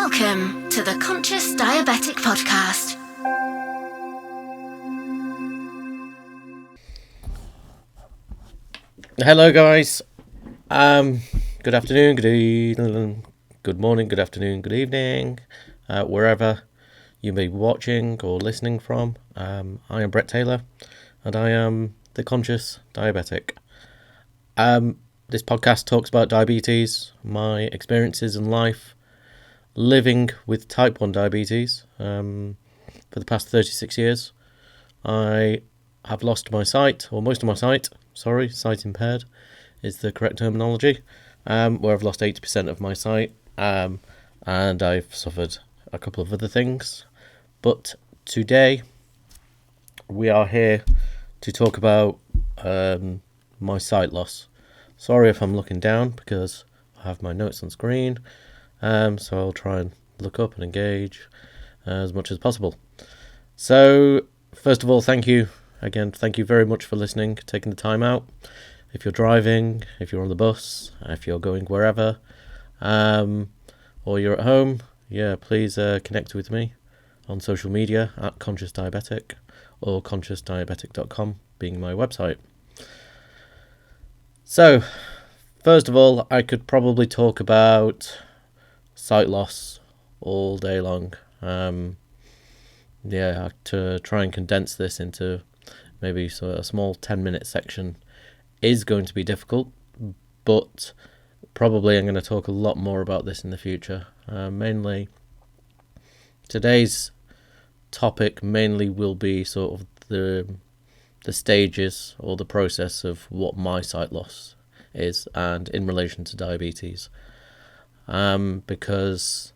Welcome to the Conscious Diabetic Podcast. Hello guys, good afternoon, good evening, good morning, good afternoon, good evening, wherever you may be watching or listening from. I am Brett Taylor and I am the Conscious Diabetic. This podcast talks about diabetes, my experiences in life, living with type 1 diabetes for the past 36 years. I have lost my sight, or most of my sight, sight impaired is the correct terminology, where I've lost 80% of my sight, and I've suffered a couple of other things. But today we are here to talk about my sight loss. Sorry if I'm looking down because I have my notes on screen, so I'll try and look up and engage as much as possible. So first of all, thank you very much for listening, taking the time out. If you're driving, if you're on the bus, if you're going wherever, or you're at home, please connect with me on social media at Conscious Diabetic or consciousdiabetic.com being my website. So, first of all, I could probably talk about sight loss all day long. To try and condense this into maybe a small 10-minute section is going to be difficult, but probably I'm going to talk a lot more about this in the future. Mainly, today's topic will be sort of the stages or the process of what my sight loss is and in relation to diabetes. Because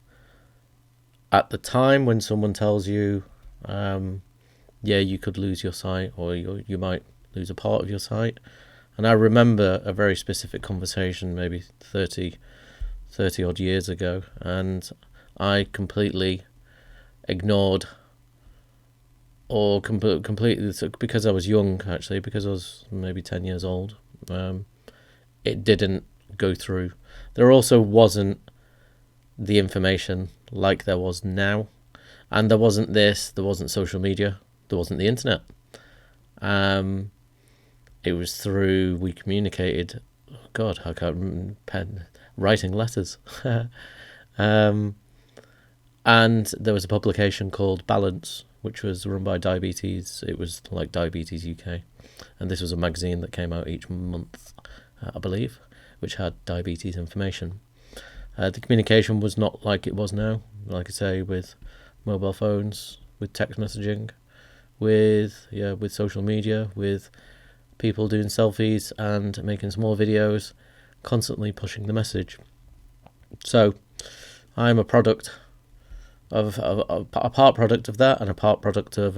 at the time when someone tells you, you could lose your sight or you might lose a part of your sight. And I remember a very specific conversation maybe 30 odd years ago, and I completely ignored or completely, because I was young actually, because I was maybe 10 years old, it didn't go through. There also wasn't the information like there was now. And there wasn't social media, there wasn't the internet. It was through, we communicated, writing letters. And there was a publication called Balance, which was run by Diabetes. It was like Diabetes UK. And this was a magazine that came out each month, I believe, which had diabetes information. The communication was not like it was now, like I say, with mobile phones, with text messaging, with social media, with people doing selfies and making small videos, constantly pushing the message. So I'm a product of a part product of that, and a part product of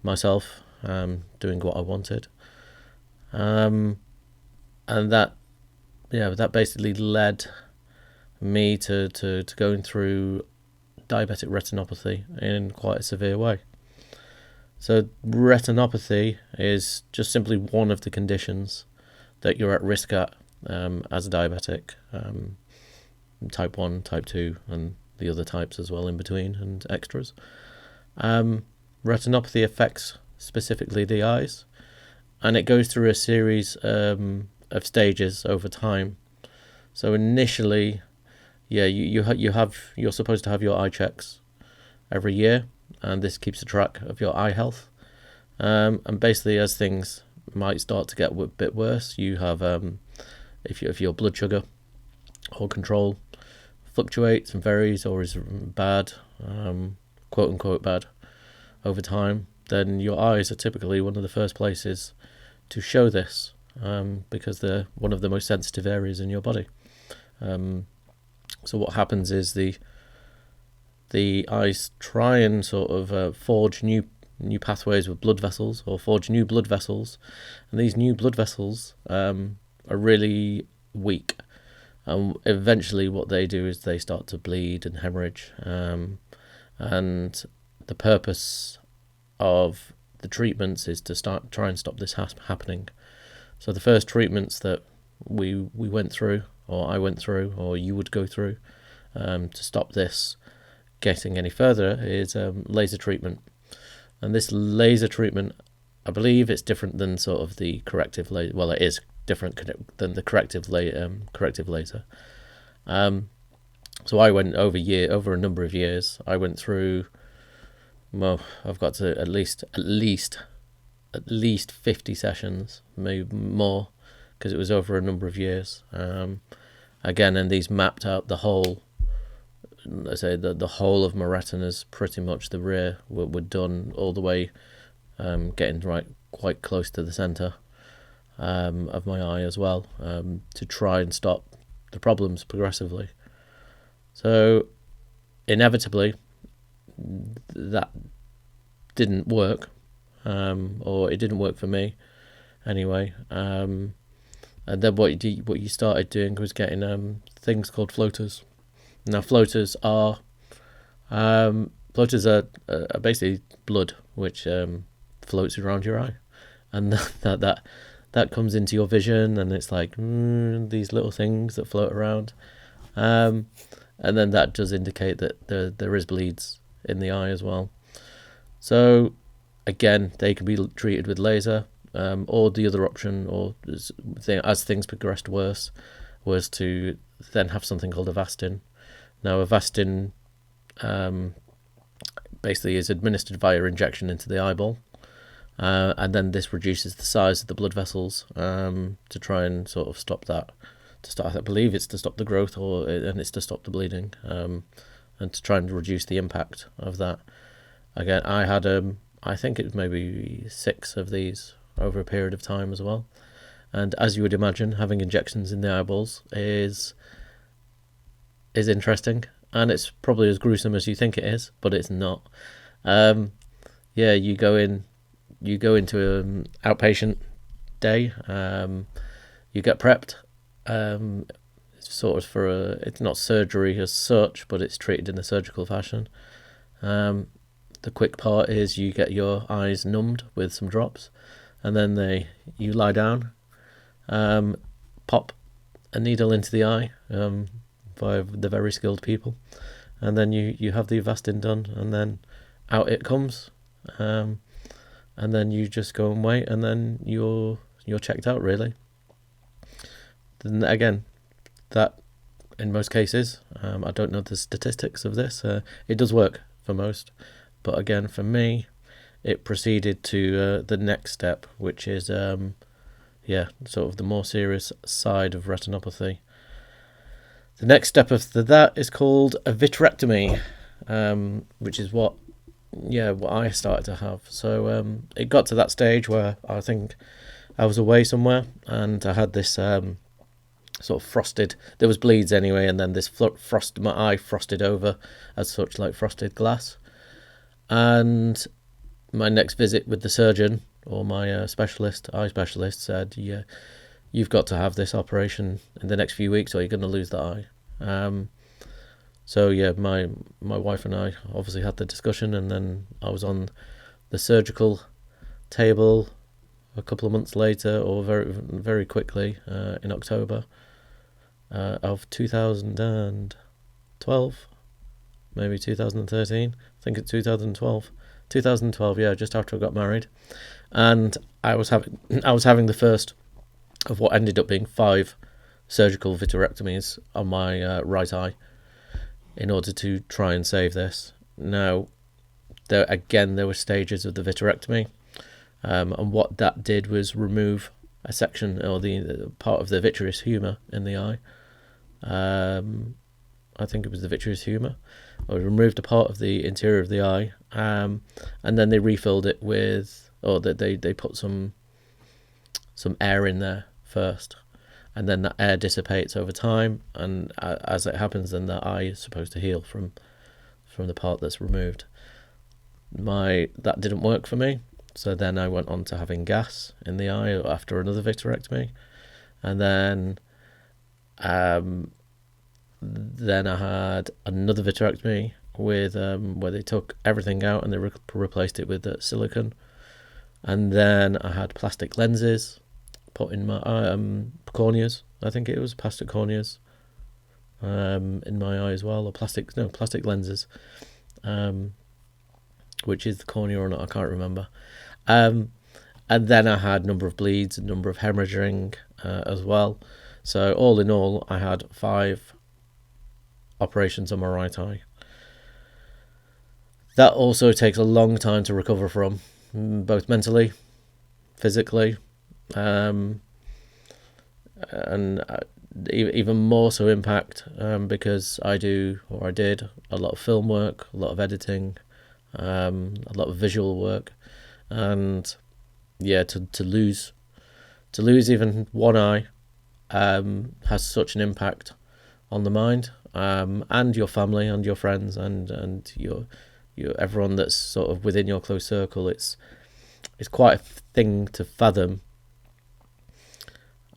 myself doing what I wanted, and that basically led me to going through diabetic retinopathy in quite a severe way. So retinopathy is just simply one of the conditions that you're at risk at as a diabetic, type 1, type 2, and the other types as well in between and extras. Retinopathy affects specifically the eyes, and it goes through a series of stages over time. So initially, you're supposed to have your eye checks every year, and this keeps a track of your eye health. And basically, as things might start to get a bit worse, you have if your blood sugar or control fluctuates and varies or is bad, quote unquote bad, over time, then your eyes are typically one of the first places to show this, because they're one of the most sensitive areas in your body. So what happens is the eyes try and sort of forge new pathways with blood vessels, or forge new blood vessels, and these new blood vessels are really weak. And eventually what they do is they start to bleed and hemorrhage, and the purpose of the treatments is to try and stop this happening. So the first treatments that we went through, or I went through, or you would go through, to stop this getting any further is laser treatment. And this laser treatment, I believe it's different than sort of the corrective laser. Well, it is different than the corrective laser. So I went over a number of years. I went through, well, I've got to at least 50 sessions, maybe more, because it was over a number of years. Again, and these mapped out the whole. I say the whole of my retinas, pretty much the rear, were done all the way, getting right quite close to the centre of my eye as well, to try and stop the problems progressively. So inevitably that didn't work, or it didn't work for me anyway. And then what you started doing was getting things called floaters. Now floaters are basically blood which floats around your eye, and that comes into your vision, and it's like these little things that float around, and then that does indicate that there is bleeds in the eye as well. So again, they can be treated with laser, or the other option, or as things progressed worse, was to then have something called Avastin. Now, Avastin basically is administered via injection into the eyeball, and then this reduces the size of the blood vessels to try and sort of stop that. I believe it's to stop the growth, and it's to stop the bleeding, and to try and reduce the impact of that. Again, I had I think it was maybe 6 of these over a period of time as well. And as you would imagine, having injections in the eyeballs is interesting, and it's probably as gruesome as you think it is, but it's not. You go into an outpatient day, you get prepped, sort of it's not surgery as such, but it's treated in a surgical fashion. The quick part is you get your eyes numbed with some drops, and then you lie down, pop a needle into the eye, by the very skilled people, and then you have the Avastin done, and then out it comes, and then you just go and wait, and then you're checked out, really. Then again, that in most cases, I don't know the statistics of this, it does work for most, but again, for me, it proceeded to the next step, which is sort of the more serious side of retinopathy. The next step after that is called a vitrectomy, which is what I started to have. So it got to that stage where I think I was away somewhere, and I had this sort of frosted. There was bleeds anyway, and then this my eye frosted over as such, like frosted glass. And my next visit with the surgeon, or my eye specialist, said, "Yeah, you've got to have this operation in the next few weeks, or you're going to lose the eye." My wife and I obviously had the discussion, and then I was on the surgical table a couple of months later, or very, very quickly, in October of 2012, maybe 2013. I think it's 2012. 2012, yeah, just after I got married, and I was having the first of what ended up being 5 surgical vitrectomies on my right eye in order to try and save this. Now, there were stages of the vitrectomy, and what that did was remove a section, or the part of the vitreous humour in the eye. I think it was the vitreous humour, or removed a part of the interior of the eye, and then they refilled it with, or they put some air in there first, and then that air dissipates over time, and as it happens, then the eye is supposed to heal from the part that's removed. That didn't work for me, so then I went on to having gas in the eye after another vitrectomy, and then I had another vitrectomy with where they took everything out and they replaced it with silicone, and then I had plastic lenses put in my corneas. I think it was plastic corneas. in my eye as well, or plastic lenses, which is the cornea or not, I can't remember. And then I had a number of bleeds, a number of hemorrhaging as well. So all in all, I had 5 operations on my right eye. That also takes a long time to recover from, both mentally, physically, and even more so impact because I did a lot of film work, a lot of editing, a lot of visual work, and yeah, to lose even one eye has such an impact on the mind, and your family and your friends and your everyone that's sort of within your close circle. It's quite a thing to fathom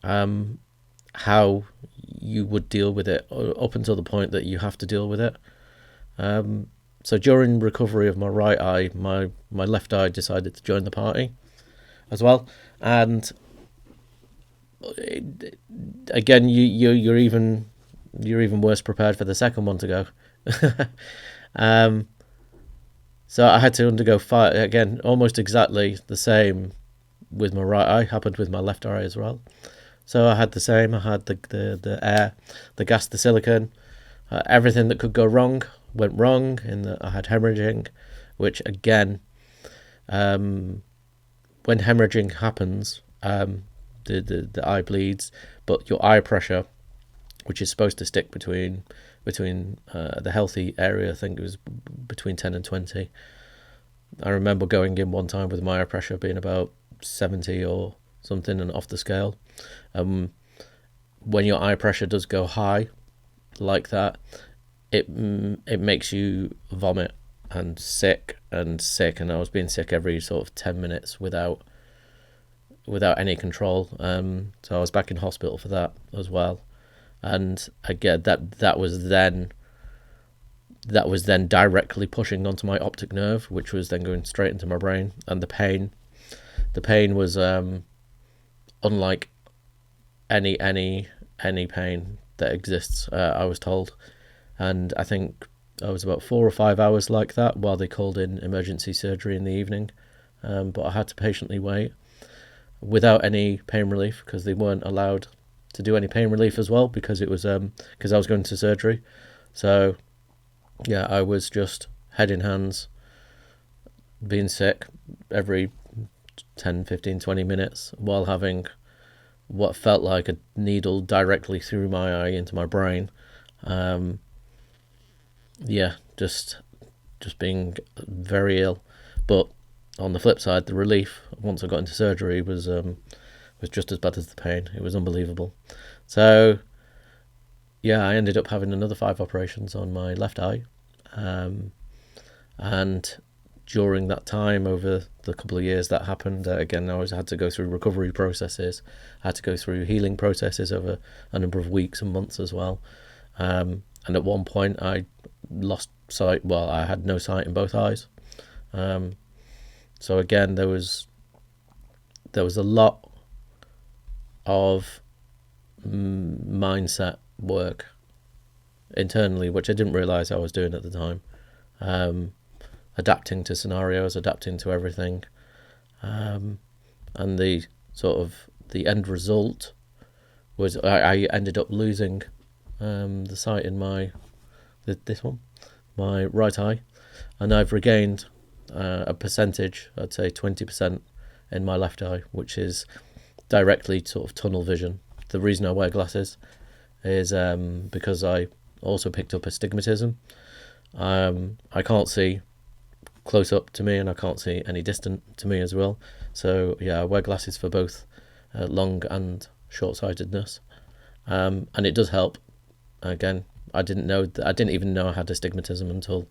how you would deal with it up until the point that you have to deal with it. So during recovery of my right eye, my left eye decided to join the party as well, and again, you're even worse prepared for the second one to go. So I had to undergo 5 again, almost exactly the same with my right eye. Happened with my left eye as well. So I had the same. I had the air, the gas, the silicone, everything that could go wrong went wrong. In that I had hemorrhaging, which again, when hemorrhaging happens, the eye bleeds, but your eye pressure, which is supposed to stick between the healthy area, I think it was between 10 and 20. I remember going in one time with my eye pressure being about 70 or something and off the scale. When your eye pressure does go high like that, it makes you vomit and sick, and I was being sick every sort of 10 minutes without any control. So I was back in hospital for that as well. And again, that was then directly pushing onto my optic nerve, which was then going straight into my brain. And the pain was unlike any pain that exists, I was told. And I think I was about 4 or 5 hours like that while they called in emergency surgery in the evening. But I had to patiently wait without any pain relief, because they weren't allowed to do any pain relief as well, because it was because I was going to surgery. So yeah, I was just head in hands, being sick every 10, 15, 20 minutes while having what felt like a needle directly through my eye into my brain. Just being very ill. But on the flip side, the relief once I got into surgery was just as bad as the pain. It was unbelievable. So yeah, I ended up having another 5 operations on my left eye, and during that time, over the couple of years that happened, again, I had to go through recovery processes. I had to go through healing processes over a number of weeks and months as well. And at one point, I lost sight. Well, I had no sight in both eyes. So again, there was a lot of mindset work internally, which I didn't realise I was doing at the time. Adapting to scenarios, adapting to everything, and the end result was I ended up losing the sight in my right eye, and I've regained a percentage, I'd say 20% in my left eye, which is directly sort of tunnel vision. The reason I wear glasses is because I also picked up astigmatism. I can't see close up to me, and I can't see any distant to me as well. So yeah, I wear glasses for both long and short-sightedness, and it does help. Again, I didn't even know I had astigmatism until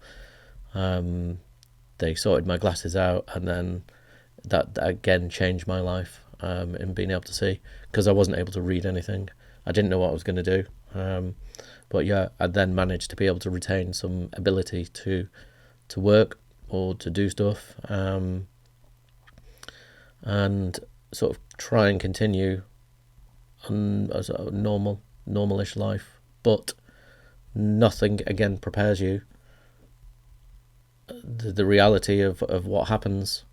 they sorted my glasses out, and then that again changed my life in being able to see, because I wasn't able to read anything. I didn't know what I was going to do, but yeah, I then managed to be able to retain some ability to work or to do stuff, and sort of try and continue on as a normalish life. But nothing again prepares you the reality of what happens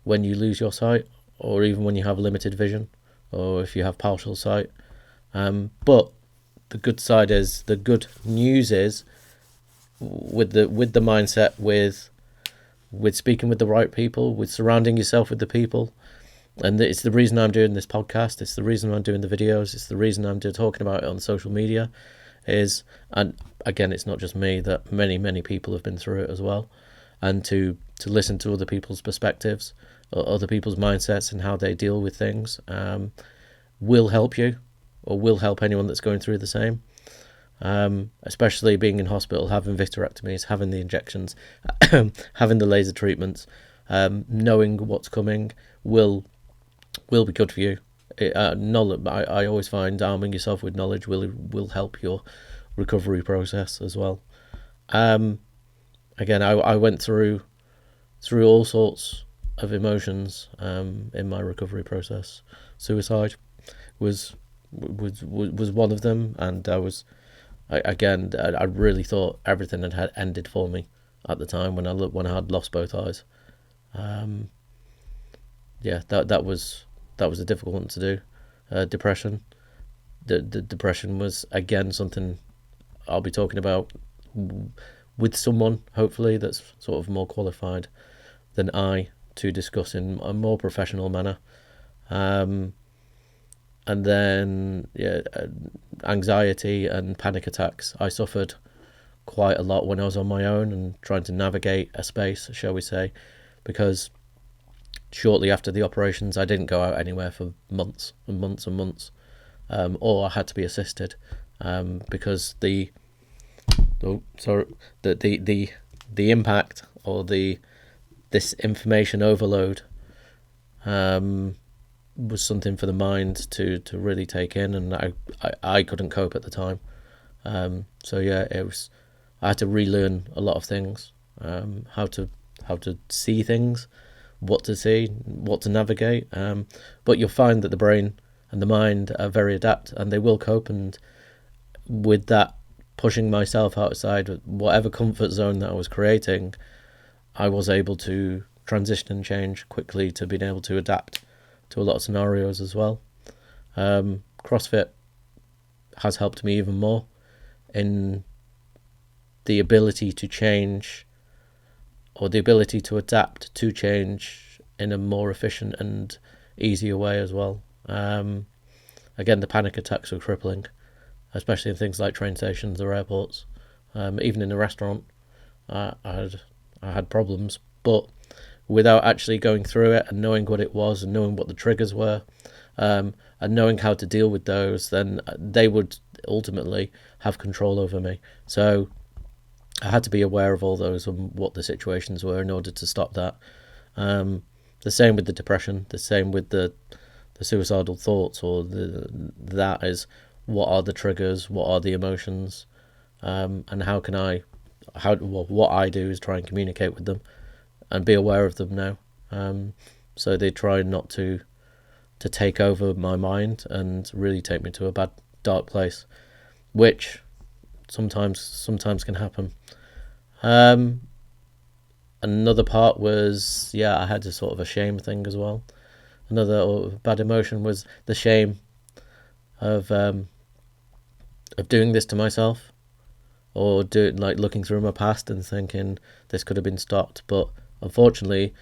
when you lose your sight, or even when you have limited vision, or if you have partial sight. But the good news is, with the mindset, with speaking with the right people, with surrounding yourself with the people, and it's the reason I'm doing this podcast. It's the reason I'm doing the videos. It's the reason I'm talking about it on social media. And again, it's not just me, that many people have been through it as well, and to listen to other people's perspectives, or other people's mindsets and how they deal with things, will help you, or will help anyone that's going through the same. Especially being in hospital, having vitrectomies, having the injections, having the laser treatments, knowing what's coming will be good for you. Knowledge, I always find arming yourself with knowledge will help your recovery process as well. Again, I went through all sorts of emotions in my recovery process. Suicide was one of them, and I really thought everything had ended for me at the time when I had lost both eyes. That was a difficult one to do. Depression. The depression was again something I'll be talking about with someone, hopefully, that's sort of more qualified than I to discuss in a more professional manner. And then anxiety and panic attacks. I suffered quite a lot when I was on my own and trying to navigate a space, shall we say, because shortly after the operations I didn't go out anywhere for months and months and months, or I had to be assisted, because the impact, or this information overload was something for the mind to really take in, and I couldn't cope at the time. I had to relearn a lot of things, how to see things, what to see, what to navigate. But you'll find that the brain and the mind are very adept, and they will cope. And with that, pushing myself outside whatever comfort zone that I was creating, I was able to transition and change quickly to being able to adapt to a lot of scenarios as well. CrossFit has helped me even more in the ability to change, or the ability to adapt to change in a more efficient and easier way as well. Again, the panic attacks were crippling, especially in things like train stations or airports. Even in a restaurant, I had problems, but without actually going through it and knowing what it was and knowing what the triggers were, and knowing how to deal with those, then they would ultimately have control over me. So I had to be aware of all those and what the situations were in order to stop that. The same with the depression, the same with the suicidal thoughts, or that is, what are the triggers, what are the emotions, and what I do is try and communicate with them and be aware of them now. So they try not to take over my mind and really take me to a bad, dark place, which sometimes can happen. Another part was, I had a sort of a shame thing as well. Another bad emotion was the shame of doing this to myself, or looking through my past and thinking this could have been stopped. But unfortunately,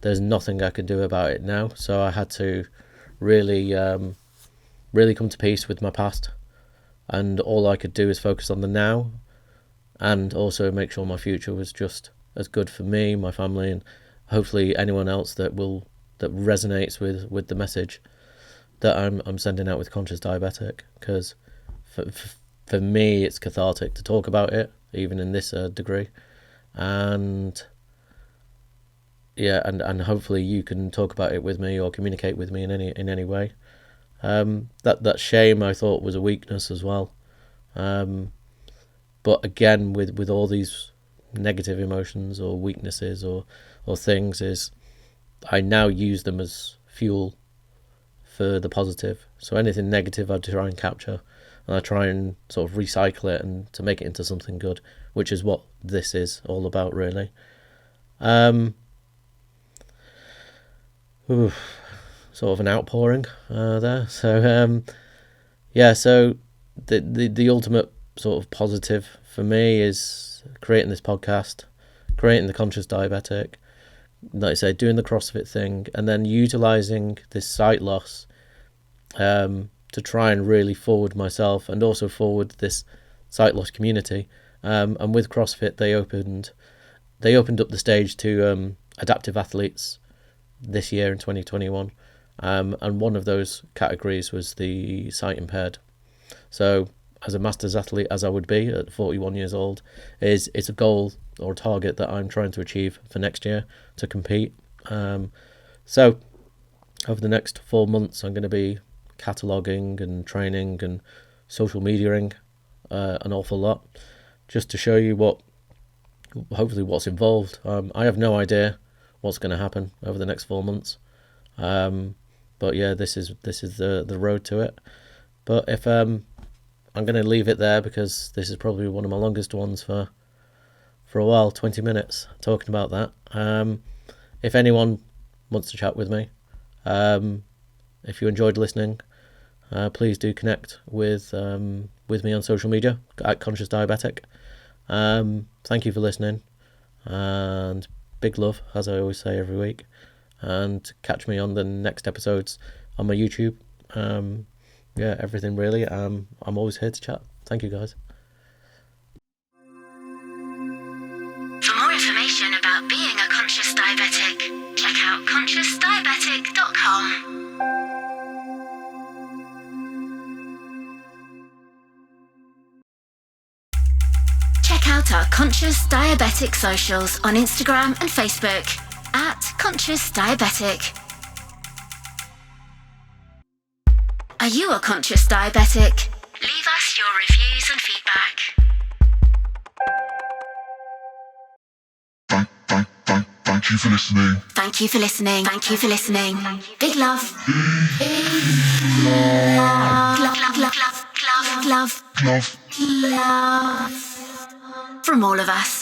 there's nothing I can do about it now. So I had to really come to peace with my past, and all I could do is focus on the now, and also make sure my future was just as good for me, my family, and hopefully anyone else that resonates with the message that I'm sending out with Conscious Diabetic. Because for me, it's cathartic to talk about it, even in this degree, and hopefully you can talk about it with me or communicate with me in any way. That shame, I thought, was a weakness as well. But again, with all these negative emotions or weaknesses or things, is I now use them as fuel for the positive. So anything negative I try and capture and I try and sort of recycle it and to make it into something good, which is what this is all about, really. Sort of an outpouring there. So so the ultimate sort of positive for me is creating this podcast, creating the Conscious Diabetic, like I say, doing the CrossFit thing, and then utilising this sight loss to try and really forward myself and also forward this sight loss community. And with CrossFit, they opened up the stage to adaptive athletes this year in 2021, and one of those categories was the sight impaired. So as a masters athlete, as I would be at 41 years old, it's a goal or a target that I'm trying to achieve for next year to compete. So over the next 4 months, I'm going to be cataloguing and training and social mediaing an awful lot, just to show you hopefully what's involved. I have no idea what's going to happen over the next 4 months, but yeah, this is the road to it. But if I'm going to leave it there, because this is probably one of my longest ones for a while, 20 minutes talking about that. If anyone wants to chat with me, if you enjoyed listening, please do connect with me on social media at Conscious Diabetic. Thank you for listening, and big love, as I always say every week, and catch me on the next episodes on my YouTube. Everything really. I'm always here to chat. Thank you, guys. For more information about being a conscious diabetic, check out consciousdiabetic.com. Check out our Conscious Diabetic socials on Instagram and Facebook at Conscious Diabetic. Are you a conscious diabetic? Leave us your reviews and feedback. Thank you for listening. Thank you for listening. Thank you for listening. Big love. Love. Love. From all of us.